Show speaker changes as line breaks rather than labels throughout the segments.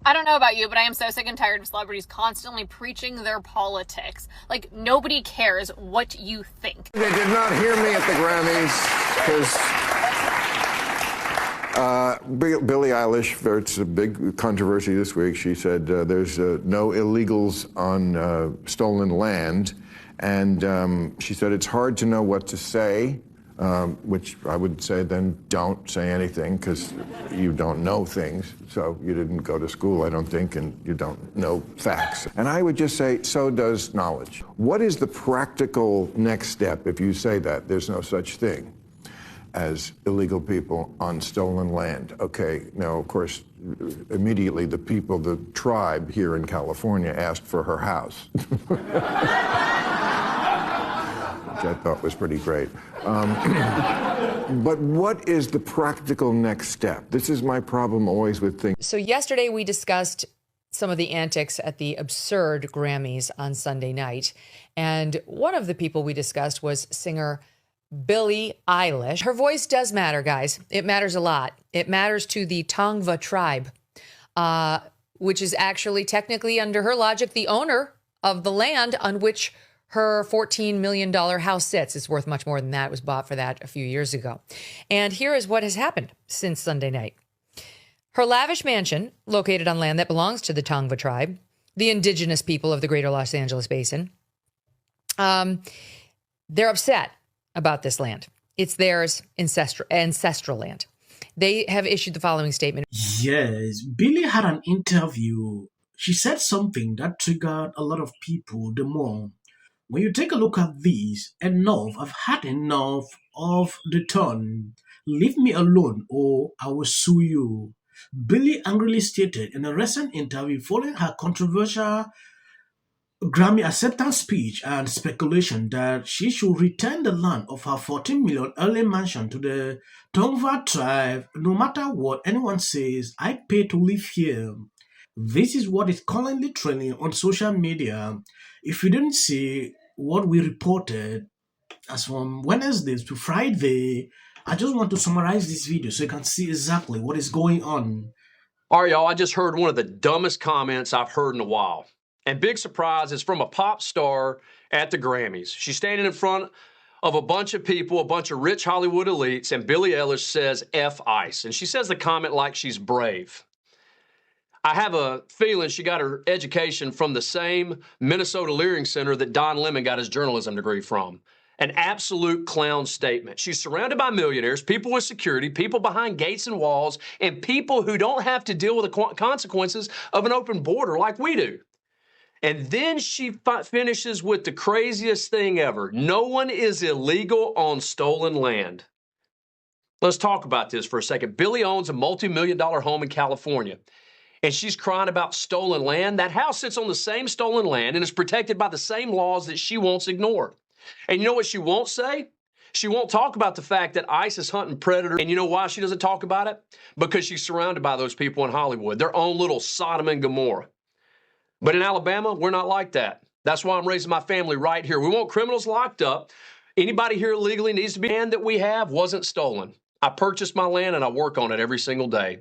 I don't know about you, but I am so sick and tired of celebrities constantly preaching their politics. Like, nobody cares what you think.
They did not hear me at the Grammys because Billie Eilish, it's a big controversy this week. She said there's no illegals on stolen land. And she said it's hard to know what to say. Which I would say then don't say anything because you don't know things. So you didn't go to school, I don't think, and you don't know facts. And I would just say, so does knowledge. What is the practical next step if you say that there's no such thing as illegal people on stolen land? Okay, now, of course, immediately the people, the tribe here in California asked for her house. Which I thought was pretty great. But what is the practical next step? This is my problem always with things.
So yesterday we discussed some of the antics at the absurd Grammys on Sunday night. And one of the people we discussed was singer Billie Eilish. Her voice does matter, guys. It matters a lot. It matters to the Tongva tribe, which is actually technically, under her logic, the owner of the land on which her $14 million house sits. It's worth much more than that. It was bought for that a few years ago. And here is what has happened since Sunday night. Her lavish mansion, located on land that belongs to the Tongva tribe, the indigenous people of the greater Los Angeles basin, they're upset about this land. It's theirs, ancestral land. They have issued the following statement.
Yes, Billie had an interview. She said something that triggered a lot of people the more. When you take a look at these, enough, I've had enough of the tone. Leave me alone or I will sue you. Billie angrily stated in a recent interview following her controversial Grammy Acceptance speech and speculation that she should return the land of her 14 million early mansion to the Tongva tribe. No matter what anyone says, I pay to live here. This is what is currently trending on social media. If you didn't see what we reported as from Wednesday to Friday, I just want to summarize this video so you can see exactly what is going on.
All right, y'all, I just heard one of the dumbest comments I've heard in a while. And big surprise, it's from a pop star at the Grammys. She's standing in front of a bunch of people, a bunch of rich Hollywood elites, and Billie Eilish says F ICE. And she says the comment like she's brave. I have a feeling she got her education from the same Minnesota Learning Center that Don Lemon got his journalism degree from. An absolute clown statement. She's surrounded by millionaires, people with security, people behind gates and walls, and people who don't have to deal with the consequences of an open border like we do. And then she finishes with the craziest thing ever. No one is illegal on stolen land. Let's talk about this for a second. Billie owns a multi-million-dollar home in California. And she's crying about stolen land. That house sits on the same stolen land and is protected by the same laws that she wants ignored. And you know what she won't say? She won't talk about the fact that ICE is hunting predators. And you know why she doesn't talk about it? Because she's surrounded by those people in Hollywood, their own little Sodom and Gomorrah. But in Alabama, we're not like that. That's why I'm raising my family right here. We want criminals locked up. Anybody here illegally needs to be. Land that we have wasn't stolen. I purchased my land and I work on it every single day.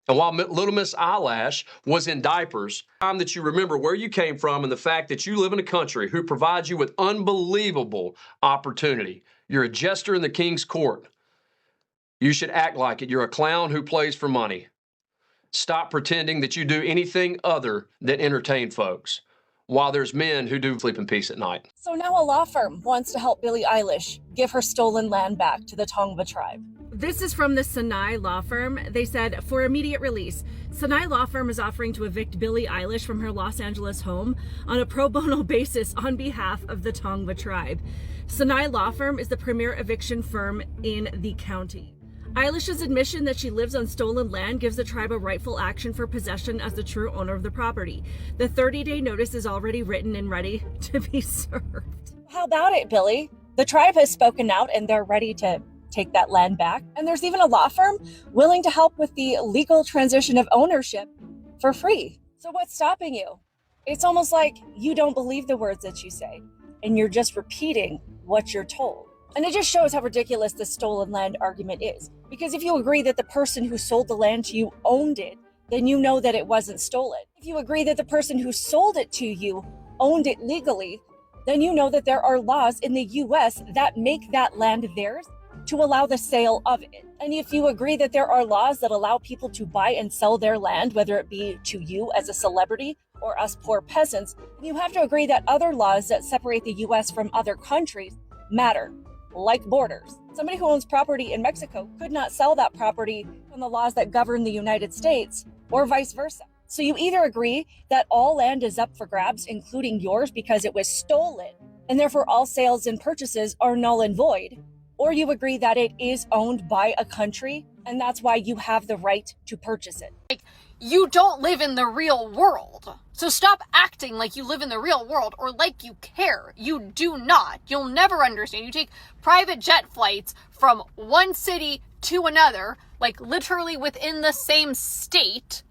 And while Little Miss Eyelash was in diapers, time that you remember where you came from and the fact that you live in a country who provides you with unbelievable opportunity. You're a jester in the king's court. You should act like it. You're a clown who plays for money. Stop pretending that you do anything other than entertain folks, while there's men who do sleep in peace at night.
So now a law firm wants to help Billie Eilish give her stolen land back to the Tongva tribe.
This is from the Sinai law firm. They said, for immediate release, Sinai law firm is offering to evict Billie Eilish from her Los Angeles home on a pro bono basis on behalf of the Tongva tribe. Sinai law firm is the premier eviction firm in the county. Eilish's admission that she lives on stolen land gives the tribe a rightful action for possession as the true owner of the property. The 30-day notice is already written and ready to be served.
How about it, Billie? The tribe has spoken out and they're ready to take that land back. And there's even a law firm willing to help with the legal transition of ownership for free. So what's stopping you? It's almost like you don't believe the words that you say and you're just repeating what you're told. And it just shows how ridiculous this stolen land argument is. Because if you agree that the person who sold the land to you owned it, then you know that it wasn't stolen. If you agree that the person who sold it to you owned it legally, then you know that there are laws in the US that make that land theirs to allow the sale of it. And if you agree that there are laws that allow people to buy and sell their land, whether it be to you as a celebrity or us poor peasants, you have to agree that other laws that separate the US from other countries matter, like borders. Somebody who owns property in Mexico could not sell that property on the laws that govern the United States, or vice versa. So you either agree that all land is up for grabs, including yours, because it was stolen, and therefore all sales and purchases are null and void, or you agree that it is owned by a country, and that's why you have the right to purchase it.
Like, you don't live in the real world. So stop acting like you live in the real world or like you care. You do not. You'll never understand. You take private jet flights from one city to another, like literally within the same state,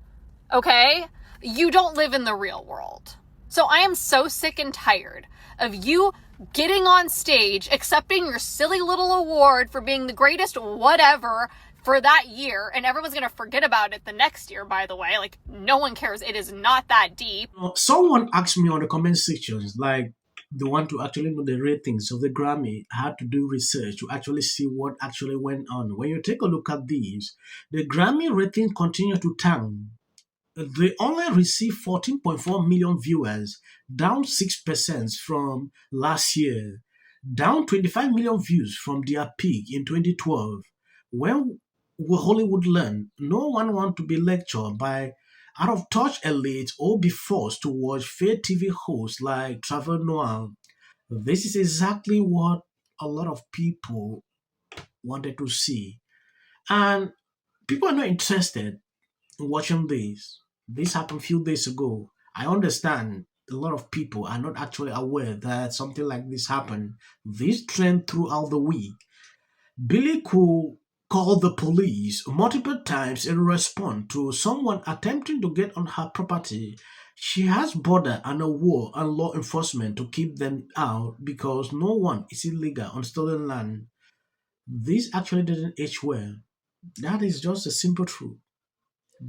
okay? You don't live in the real world. So I am so sick and tired of you getting on stage, accepting your silly little award for being the greatest whatever for that year, and everyone's going to forget about it the next year, by the way. Like, no one cares. It is not that deep.
Someone asked me on the comment sections, like, they want to actually know the ratings of the Grammy. I had to do research to actually see what actually went on. When you take a look at these, the Grammy ratings continue to tank. They only received 14.4 million viewers, down 6% from last year, down 25 million views from their peak in 2012. When Hollywood learned, no one wants to be lectured by out-of-touch elites or be forced to watch fair TV hosts like Trevor Noah. This is exactly what a lot of people wanted to see. And people are not interested in watching this. This happened a few days ago. I understand a lot of people are not actually aware that something like this happened. This trend throughout the week. Billie could call the police multiple times in response to someone attempting to get on her property. She has border and a war and law enforcement to keep them out because no one is illegal on stolen land. This actually didn't age well. That is just a simple truth.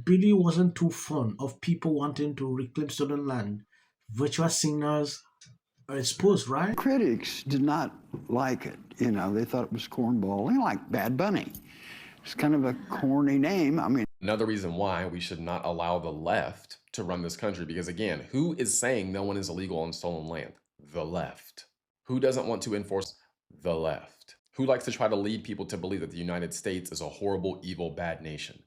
Billie wasn't too fond of people wanting to reclaim stolen land. Virtual singers are exposed, right?
Critics did not like it. You know, they thought it was cornballing, like Bad Bunny. It's kind of a corny name. I mean,
another reason why we should not allow the left to run this country, because again, who is saying no one is illegal on stolen land? The left. Who doesn't want to enforce? The left. Who likes to try to lead people to believe that the United States is a horrible, evil, bad nation?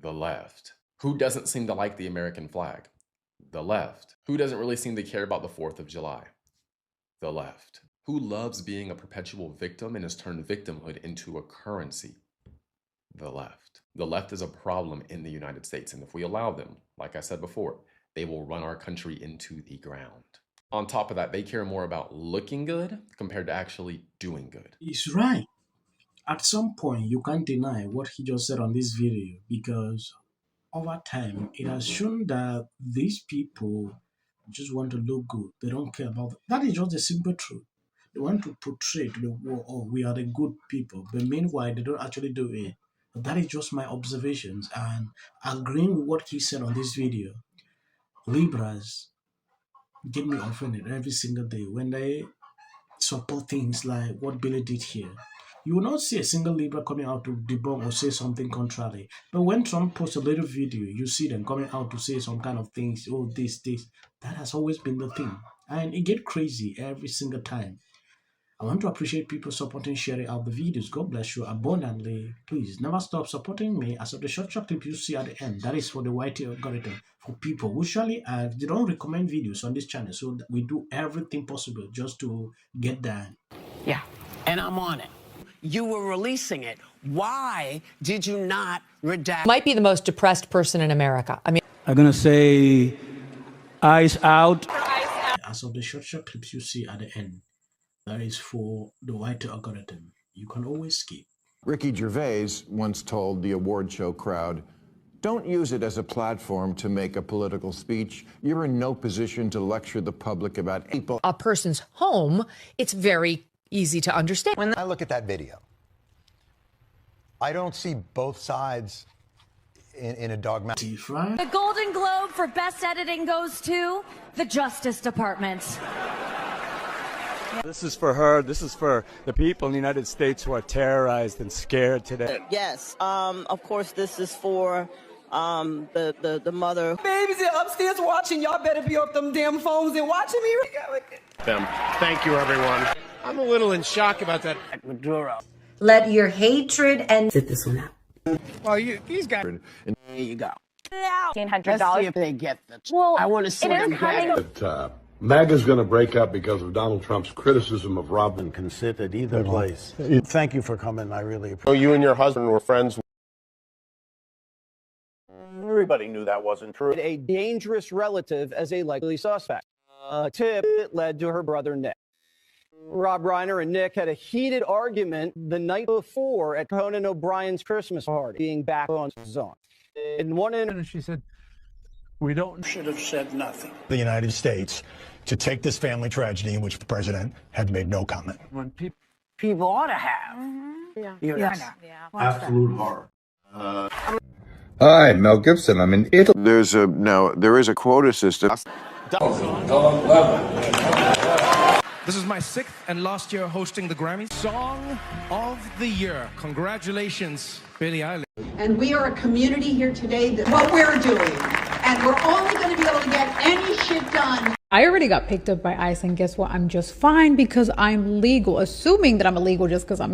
The left. Who doesn't seem to like the American flag? The left. Who doesn't really seem to care about the 4th of July? The left. Who loves being a perpetual victim and has turned victimhood into a currency? The left. The left is a problem in the United States, and if we allow them, like I said before, they will run our country into the ground. On top of that, they care more about looking good compared to actually doing good.
He's right. At some point, you can't deny what he just said on this video, because over time, it has shown that these people just want to look good. They don't care about that. Is just the simple truth. They want to portray to the world, oh, we are the good people. But meanwhile, they don't actually do it. But that is just my observations. And agreeing with what he said on this video, Libras get me offended every single day when they support things like what Billie did here. You will not see a single Libra coming out to debunk or say something contrary. But when Trump posts a little video, you see them coming out to say some kind of things, oh, this. That has always been the thing. And it gets crazy every single time. I want to appreciate people supporting, sharing out the videos. God bless you abundantly. Please never stop supporting me. As of the short clip you see at the end, that is for the YT algorithm, for people who usually they don't recommend videos on this channel. So we do everything possible just to get that.
Yeah, and I'm on it. You were releasing it. Why did you not redact?
Might be the most depressed person in America. I mean,
I'm going to say eyes out.
As of the short clips you see at the end, that is for the white algorithm. You can always skip.
Ricky Gervais once told the award show crowd, "Don't use it as a platform to make a political speech. You're in no position to lecture the public about people."
a person's home, it's very easy to understand.
When I look at that video, I don't see both sides in a dogmatic.
The Golden Globe for Best Editing goes to the Justice Department.
This is for her. This is for the people in the United States who are terrorized and scared today.
Yes. Of course, this is for the mother.
Babies are upstairs watching. Y'all better be off them damn phones and watching me.
Thank you, everyone. I'm a little in shock about that.
Maduro.
Let your hatred and sit this one out.
Well, he's got.
Here you go.
$1,500.
Let's see if they get the.
Well,
I want to see them get it.
MAGA's going to break up because of Donald Trump's criticism of Robin.
Can sit at either place. Thank you for coming. I really appreciate
So you and your husband were friends.
Everybody knew that wasn't true.
A dangerous relative as a likely suspect. A tip that led to her brother Nick. Rob Reiner and Nick had a heated argument the night before at Conan O'Brien's Christmas party, being back on his own. In one instance, she said,
We should have said nothing. The United States to take this family tragedy in which the president had made no comment.
When people ought to have.
Absolute horror.
Hi, Mel Gibson. I'm in Italy.
There is a quota system.
This is my 6th and last year hosting the Grammy Song of the Year. Congratulations, Billie Eilish.
And we are a community here today that what we're doing, and we're only going to be able to get any shit done.
I already got picked up by ICE, and guess what? I'm just fine because I'm legal, assuming that I'm illegal just because I'm